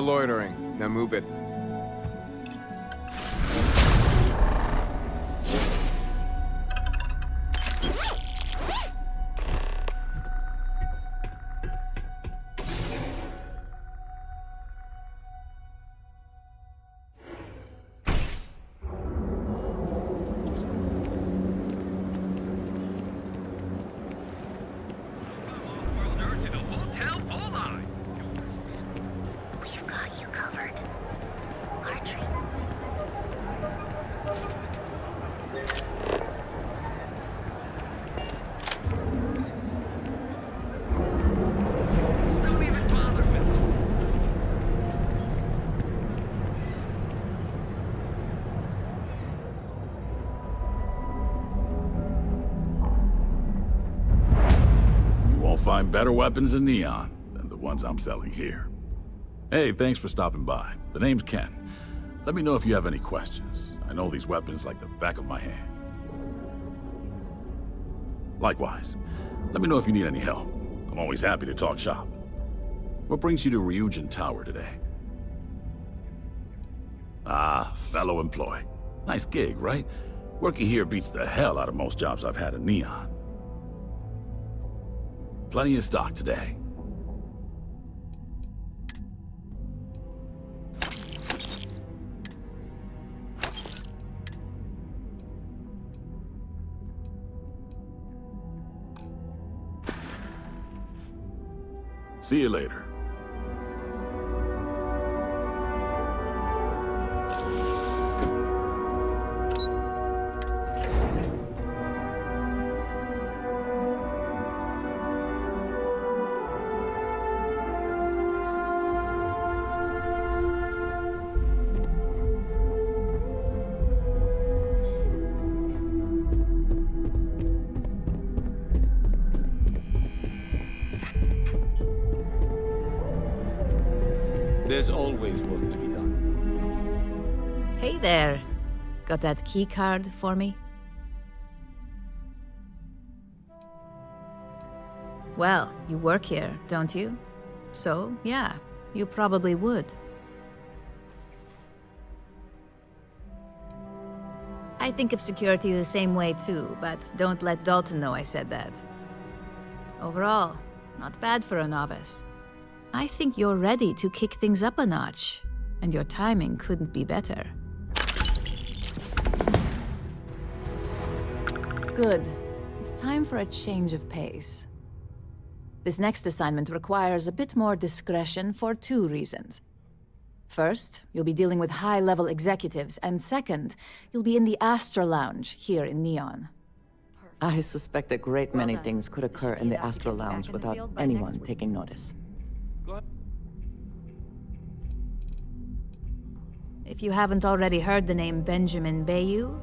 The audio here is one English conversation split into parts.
No loitering. Now move it. Find better weapons in Neon than the ones I'm selling here. Hey, thanks for stopping by. The name's Ken. Let me know if you have any questions. I know these weapons like the back of my hand. Likewise, let me know if you need any help. I'm always happy to talk shop. What brings you to Ryujin Tower today? Ah, fellow employee. Nice gig, right? Working here beats the hell out of most jobs I've had in Neon. Plenty of stock today. See you later. There's always work to be done. Hey there. Got that key card for me? Well, you work here, don't you? So, yeah, you probably would. I think of security the same way too, but don't let Dalton know I said that. Overall, not bad for a novice. I think you're ready to kick things up a notch, and your timing couldn't be better. Good. It's time for a change of pace. This next assignment requires a bit more discretion for two reasons. First, you'll be dealing with high-level executives, and second, you'll be in the Astra Lounge here in Neon. I suspect a great many things could occur in the Astral Lounge without anyone taking notice. If you haven't already heard the name Benjamin Bayou,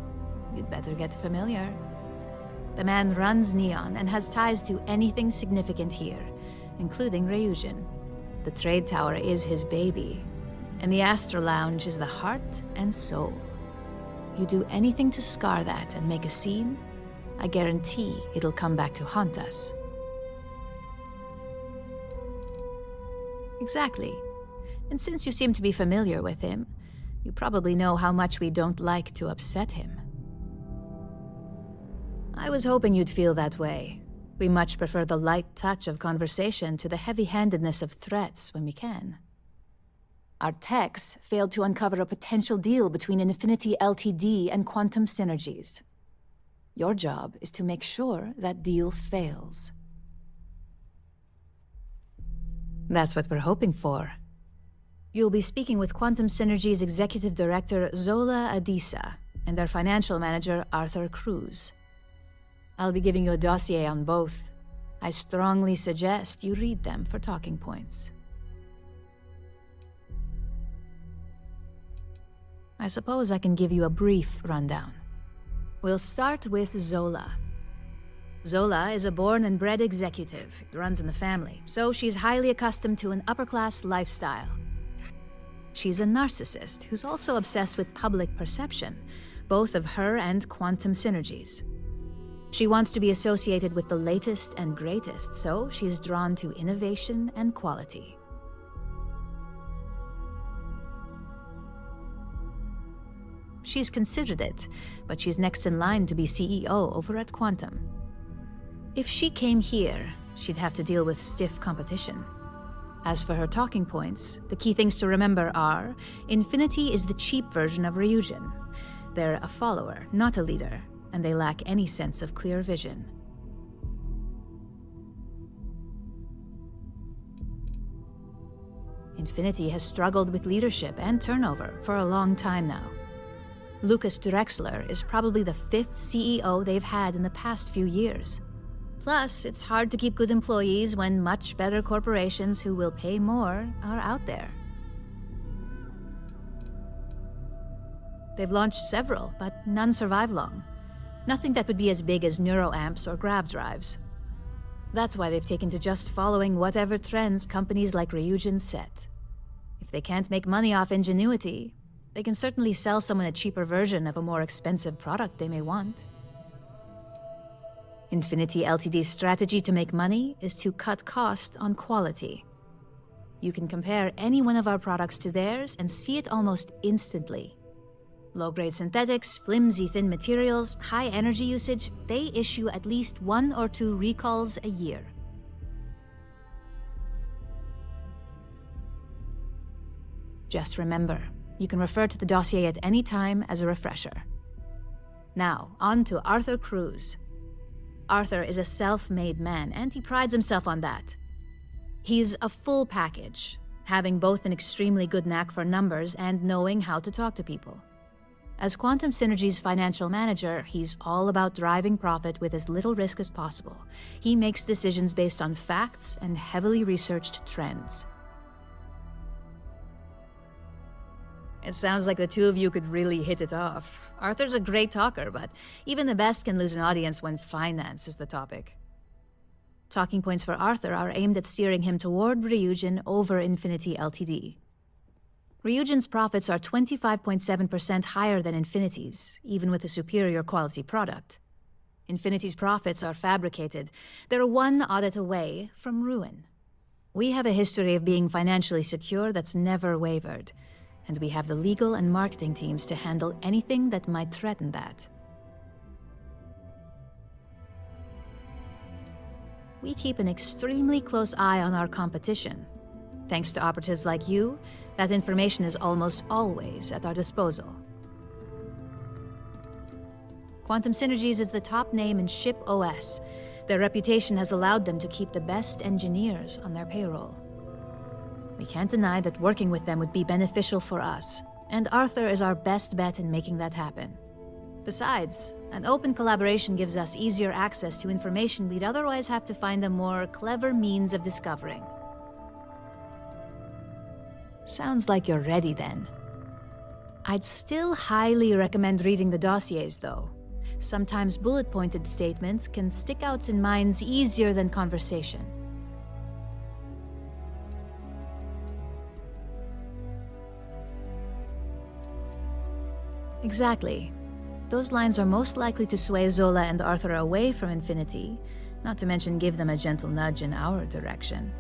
you'd better get familiar. The man runs Neon and has ties to anything significant here, including Ryujin. The trade tower is his baby, and the Astral Lounge is the heart and soul. You do anything to scar that and make a scene, I guarantee it'll come back to haunt us. Exactly. And since you seem to be familiar with him, you probably know how much we don't like to upset him. I was hoping you'd feel that way. We much prefer the light touch of conversation to the heavy-handedness of threats when we can. Our techs failed to uncover a potential deal between Infinity Ltd. And Quantum Synergies. Your job is to make sure that deal fails. That's what we're hoping for. You'll be speaking with Quantum Synergy's Executive Director Zola Adisa and their Financial Manager Arthur Cruz. I'll be giving you a dossier on both. I strongly suggest you read them for talking points. I suppose I can give you a brief rundown. We'll start with Zola. Zola is a born and bred executive. It runs in the family, so she's highly accustomed to an upper-class lifestyle. She's a narcissist who's also obsessed with public perception, both of her and Quantum Synergies. She wants to be associated with the latest and greatest, so she's drawn to innovation and quality. She's considered it, but she's next in line to be CEO over at Quantum. If she came here, she'd have to deal with stiff competition. As for her talking points, the key things to remember are, Infinity is the cheap version of Ryujin. They're a follower, not a leader, and they lack any sense of clear vision. Infinity has struggled with leadership and turnover for a long time now. Lucas Drexler is probably the 5th CEO they've had in the past few years. Plus, it's hard to keep good employees when much better corporations who will pay more are out there. They've launched several, but none survive long. Nothing that would be as big as neuroamps or grav drives. That's why they've taken to just following whatever trends companies like Ryujin set. If they can't make money off ingenuity, they can certainly sell someone a cheaper version of a more expensive product they may want. Infinity Ltd's strategy to make money is to cut cost on quality. You can compare any one of our products to theirs and see it almost instantly. Low-grade synthetics, flimsy thin materials, high energy usage, they issue at least 1 or 2 recalls a year. Just remember, you can refer to the dossier at any time as a refresher. Now, on to Arthur Cruz. Arthur is a self-made man, and he prides himself on that. He's a full package, having both an extremely good knack for numbers and knowing how to talk to people. As Quantum Synergy's financial manager, he's all about driving profit with as little risk as possible. He makes decisions based on facts and heavily researched trends. It sounds like the two of you could really hit it off. Arthur's a great talker, but even the best can lose an audience when finance is the topic. Talking points for Arthur are aimed at steering him toward Ryujin over Infinity Ltd. Ryujin's profits are 25.7% higher than Infinity's, even with a superior quality product. Infinity's profits are fabricated. They're one audit away from ruin. We have a history of being financially secure that's never wavered, and we have the legal and marketing teams to handle anything that might threaten that. We keep an extremely close eye on our competition. Thanks to operatives like you, that information is almost always at our disposal. Quantum Synergies is the top name in ship OS. Their reputation has allowed them to keep the best engineers on their payroll. We can't deny that working with them would be beneficial for us, and Arthur is our best bet in making that happen. Besides, an open collaboration gives us easier access to information we'd otherwise have to find a more clever means of discovering. Sounds like you're ready then. I'd still highly recommend reading the dossiers, though. Sometimes bullet-pointed statements can stick out in minds easier than conversation. Exactly. Those lines are most likely to sway Zola and Arthur away from Infinity, not to mention give them a gentle nudge in our direction.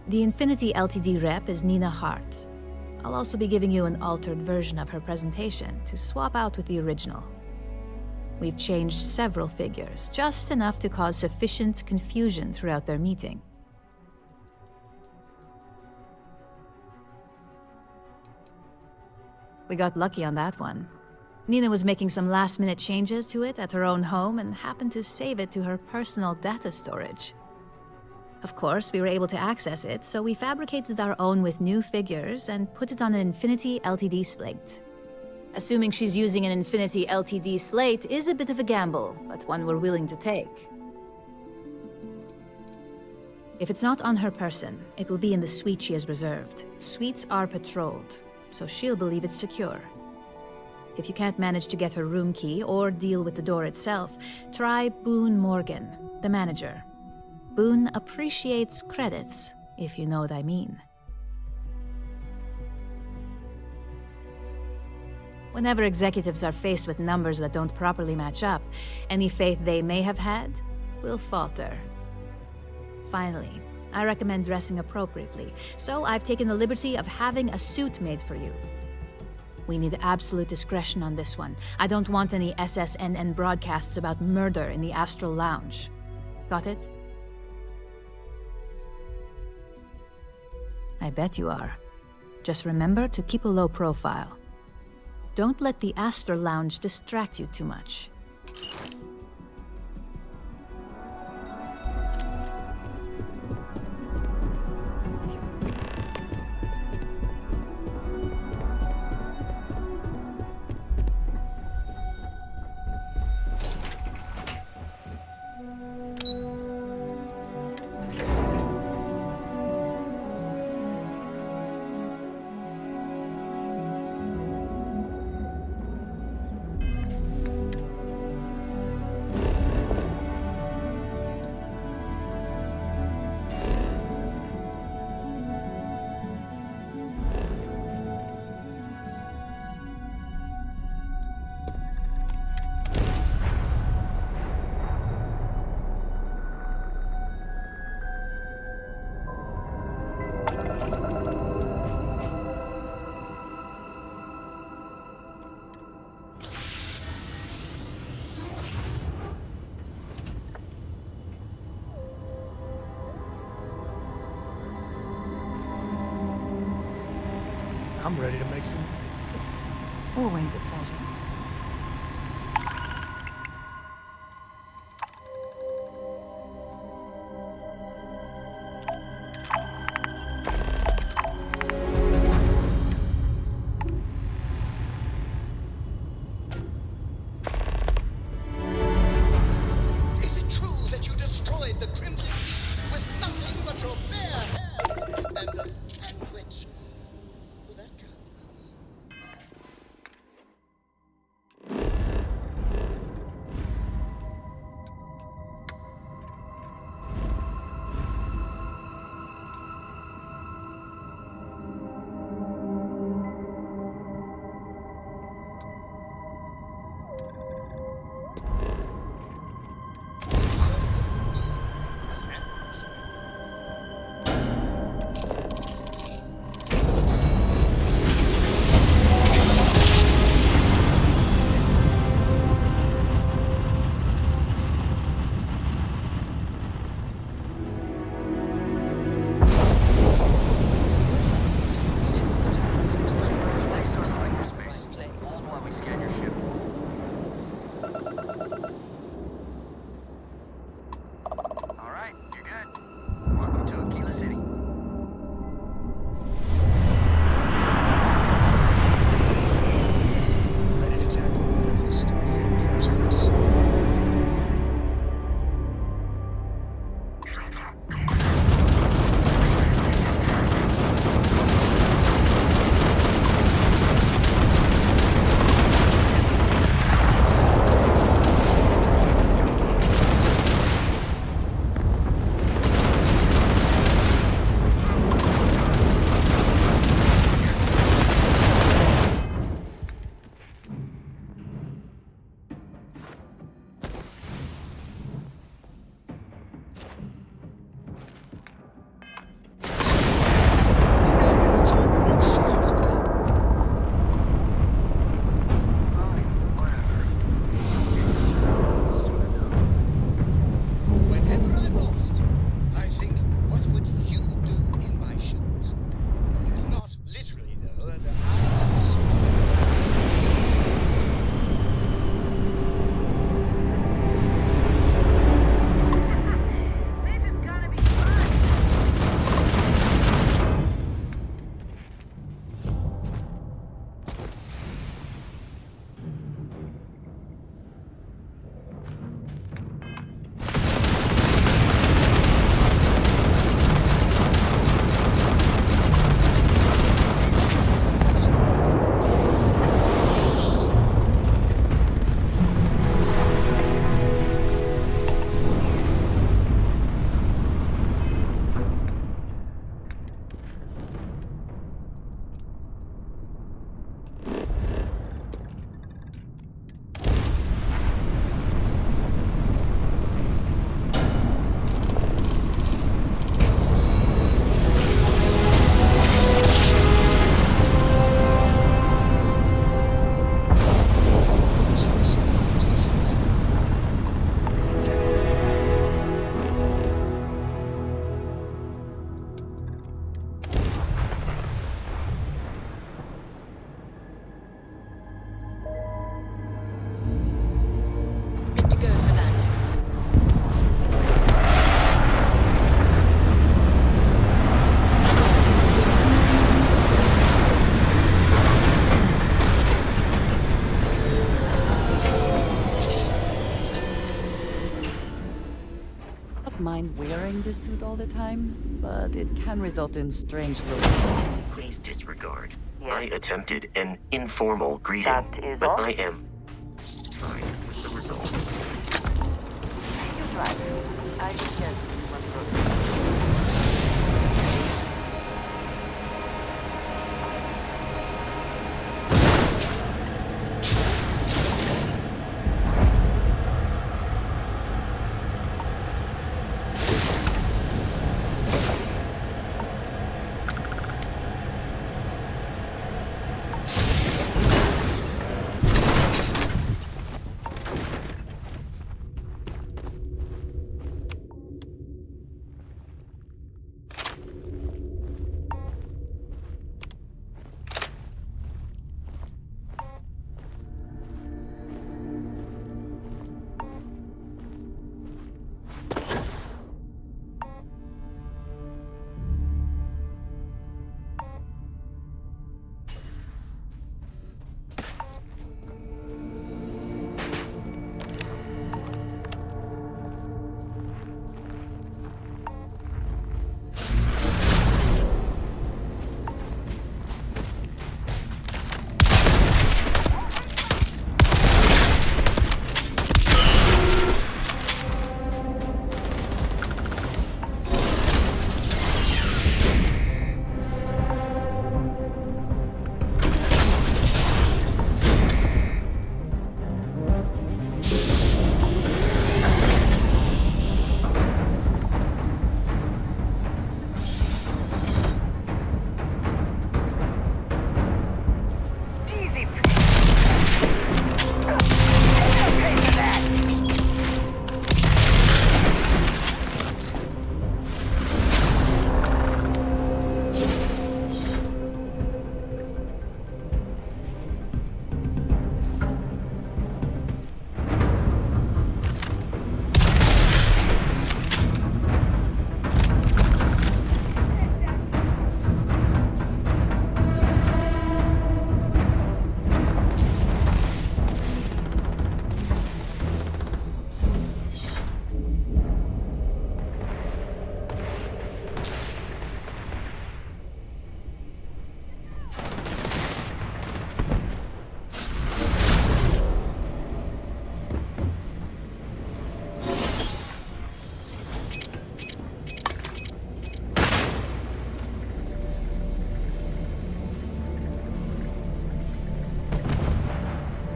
The Infinity Ltd rep is Nina Hart. I'll also be giving you an altered version of her presentation to swap out with the original. We've changed several figures, just enough to cause sufficient confusion throughout their meeting. We got lucky on that one. Nina was making some last-minute changes to it at her own home and happened to save it to her personal data storage. Of course, we were able to access it, so we fabricated our own with new figures and put it on an Infinity Ltd slate. Assuming she's using an Infinity Ltd slate is a bit of a gamble, but one we're willing to take. If it's not on her person, it will be in the suite she has reserved. Suites are patrolled, so she'll believe it's secure. If you can't manage to get her room key or deal with the door itself, try Boone Morgan, the manager. Boone appreciates credits, if you know what I mean. Whenever executives are faced with numbers that don't properly match up, any faith they may have had will falter. Finally, I recommend dressing appropriately, so I've taken the liberty of having a suit made for you. We need absolute discretion on this one. I don't want any SSNN broadcasts about murder in the Astral Lounge. Got it? I bet you are. Just remember to keep a low profile. Don't let the Astral Lounge distract you too much. I'm ready to make some. Always a pleasure. Is it true that you destroyed the Crimson Beast with nothing but your bare hands and a sandwich? Will that count? mind wearing this suit all the time, but it can result in strange thoughts. Please disregard. Yes. I attempted an informal greeting. That is but all? I am fine with the results. You drive. I should get one of those.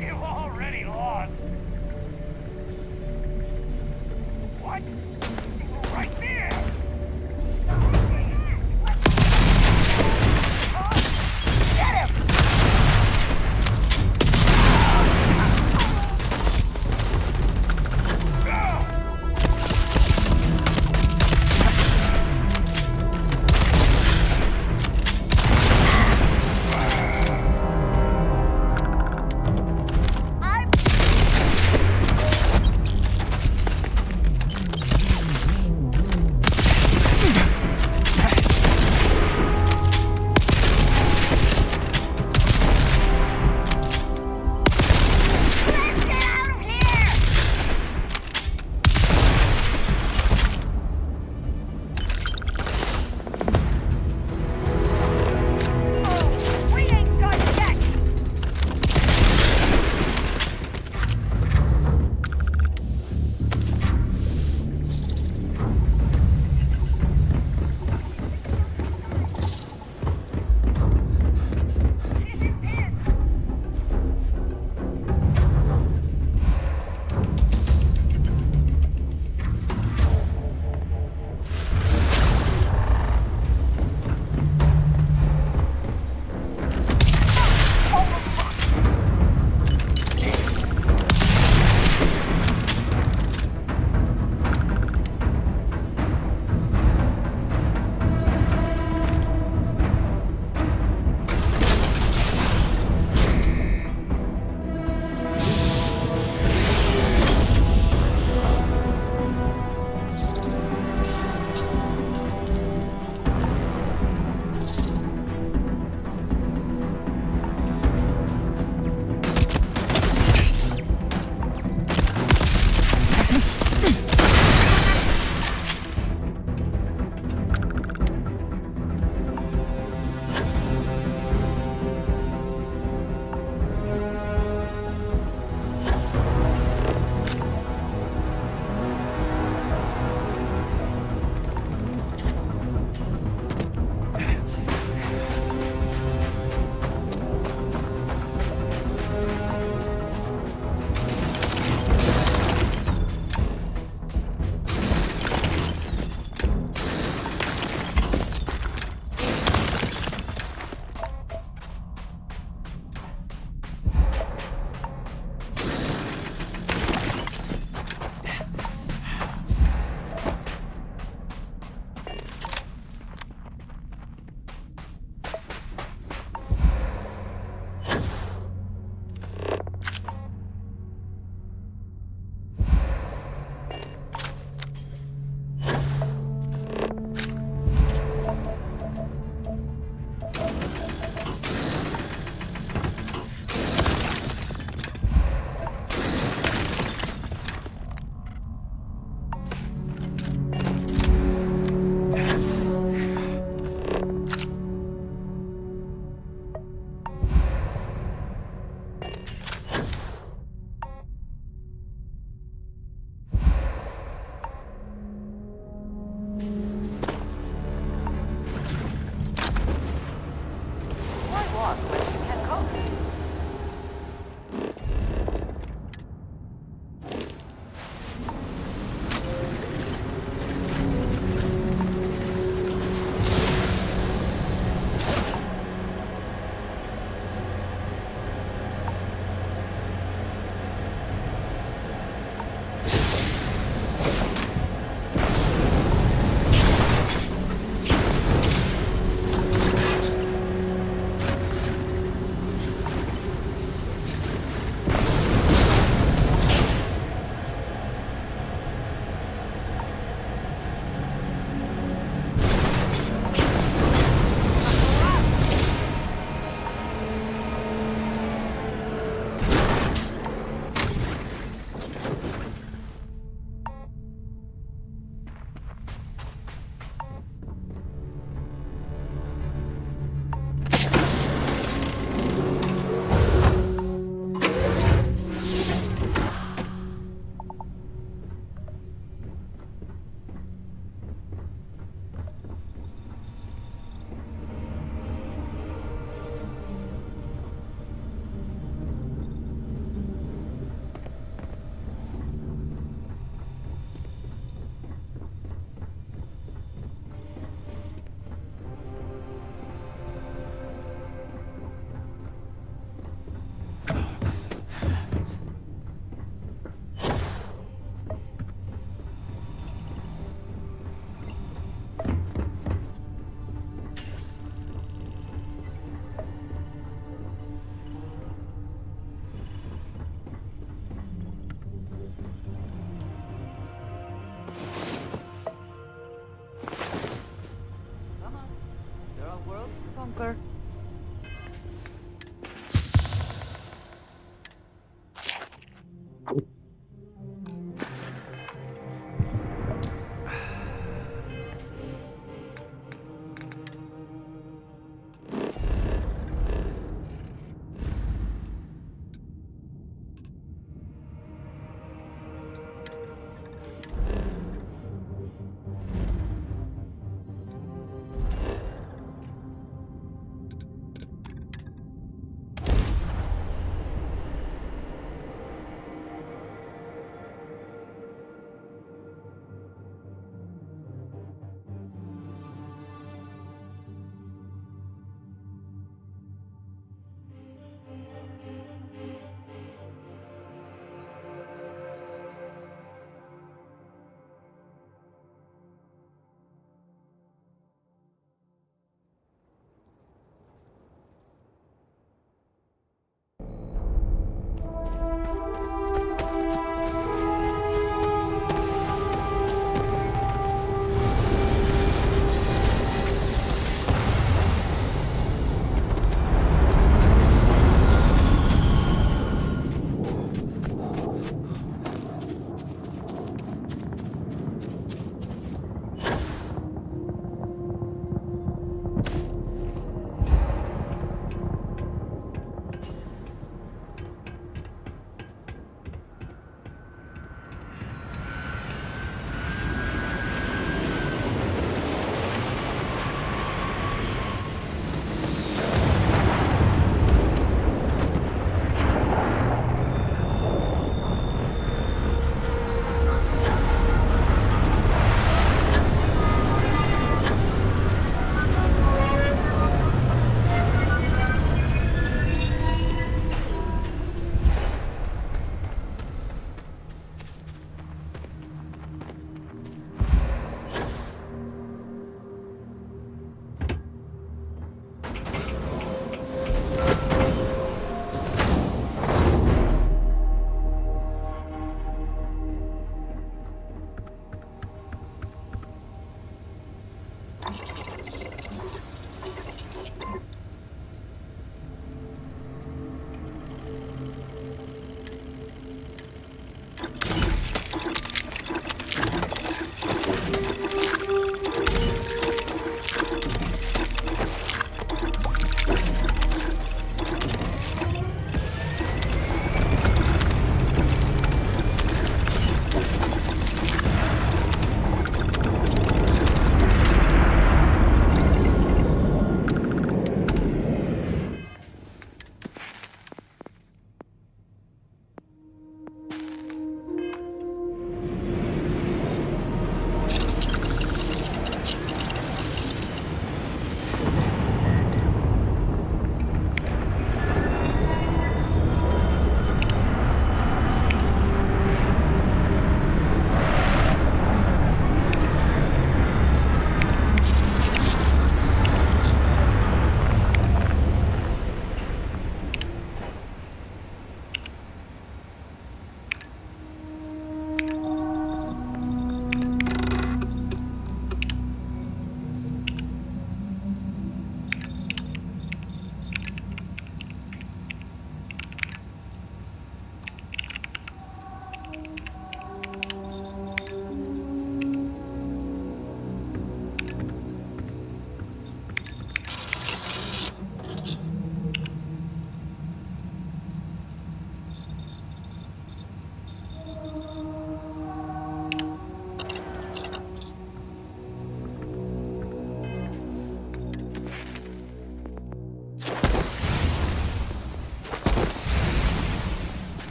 You've already lost. What?